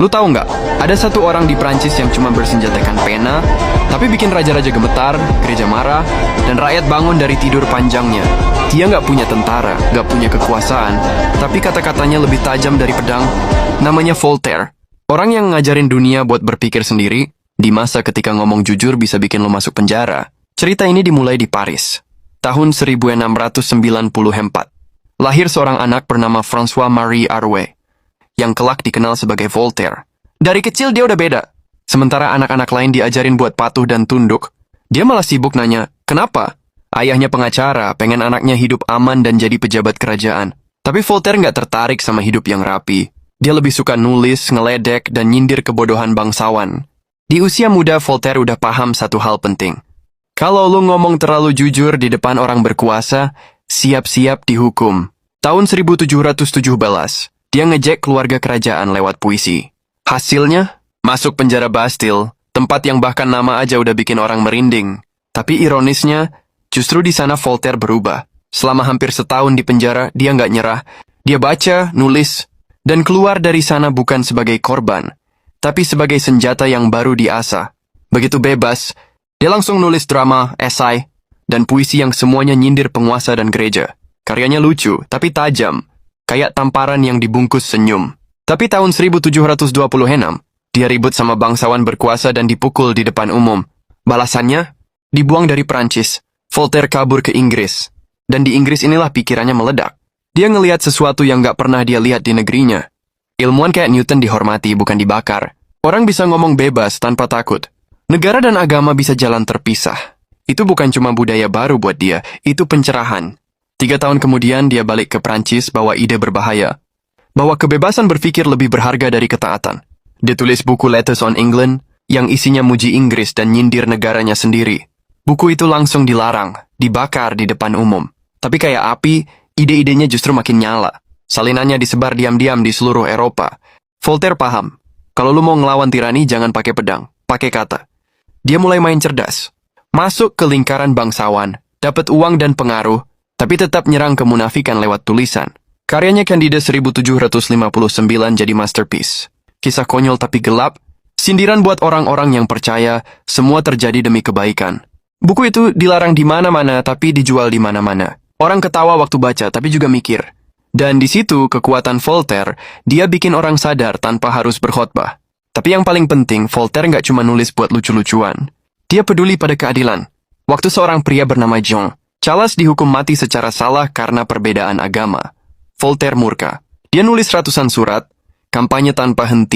Lu tahu nggak? Ada satu orang di Prancis yang cuma bersenjatakan pena, tapi bikin raja-raja gemetar, gereja marah, dan rakyat bangun dari tidur panjangnya. Dia nggak punya tentara, nggak punya kekuasaan, tapi kata-katanya lebih tajam dari pedang. Namanya Voltaire. Orang yang ngajarin dunia buat berpikir sendiri, di masa ketika ngomong jujur bisa bikin lo masuk penjara. Cerita ini dimulai di Paris, tahun 1694. Lahir seorang anak bernama François-Marie Arouet, yang kelak dikenal sebagai Voltaire. Dari kecil dia udah beda. Sementara anak-anak lain diajarin buat patuh dan tunduk, dia malah sibuk nanya, kenapa? Ayahnya pengacara, pengen anaknya hidup aman dan jadi pejabat kerajaan. Tapi Voltaire nggak tertarik sama hidup yang rapi. Dia lebih suka nulis, ngeledek, dan nyindir kebodohan bangsawan. Di usia muda, Voltaire udah paham satu hal penting. Kalau lu ngomong terlalu jujur di depan orang berkuasa, siap-siap dihukum. Tahun 1717, dia ngejek keluarga kerajaan lewat puisi. Hasilnya, masuk penjara Bastille, tempat yang bahkan nama aja udah bikin orang merinding. Tapi ironisnya, justru di sana Voltaire berubah. Selama hampir setahun di penjara, dia nggak nyerah. Dia baca, nulis, dan keluar dari sana bukan sebagai korban, tapi sebagai senjata yang baru diasah. Begitu bebas, dia langsung nulis drama, esai, dan puisi yang semuanya nyindir penguasa dan gereja. Karyanya lucu, tapi tajam, kayak tamparan yang dibungkus senyum. Tapi tahun 1726, dia ribut sama bangsawan berkuasa dan dipukul di depan umum. Balasannya, dibuang dari Prancis. Voltaire kabur ke Inggris. Dan di Inggris inilah pikirannya meledak. Dia ngelihat sesuatu yang gak pernah dia lihat di negerinya. Ilmuwan kayak Newton dihormati, bukan dibakar. Orang bisa ngomong bebas tanpa takut. Negara dan agama bisa jalan terpisah. Itu bukan cuma budaya baru buat dia, itu pencerahan. 3 tahun kemudian dia balik ke Prancis bawa ide berbahaya. Bahwa kebebasan berpikir lebih berharga dari ketaatan. Dia tulis buku Letters on England yang isinya muji Inggris dan nyindir negaranya sendiri. Buku itu langsung dilarang, dibakar di depan umum. Tapi kayak api, ide-idenya justru makin nyala. Salinannya disebar diam-diam di seluruh Eropa. Voltaire paham, kalau lu mau ngelawan tirani jangan pakai pedang, pakai kata. Dia mulai main cerdas. Masuk ke lingkaran bangsawan, dapat uang dan pengaruh, tapi tetap nyerang kemunafikan lewat tulisan. Karyanya Candide 1759 jadi masterpiece. Kisah konyol tapi gelap, sindiran buat orang-orang yang percaya semua terjadi demi kebaikan. Buku itu dilarang di mana-mana tapi dijual di mana-mana. Orang ketawa waktu baca tapi juga mikir. Dan di situ kekuatan Voltaire, dia bikin orang sadar tanpa harus berkhotbah. Tapi yang paling penting, Voltaire nggak cuma nulis buat lucu-lucuan. Dia peduli pada keadilan. Waktu seorang pria bernama Jean Charles dihukum mati secara salah karena perbedaan agama, Voltaire murka. Dia nulis ratusan surat, kampanye tanpa henti,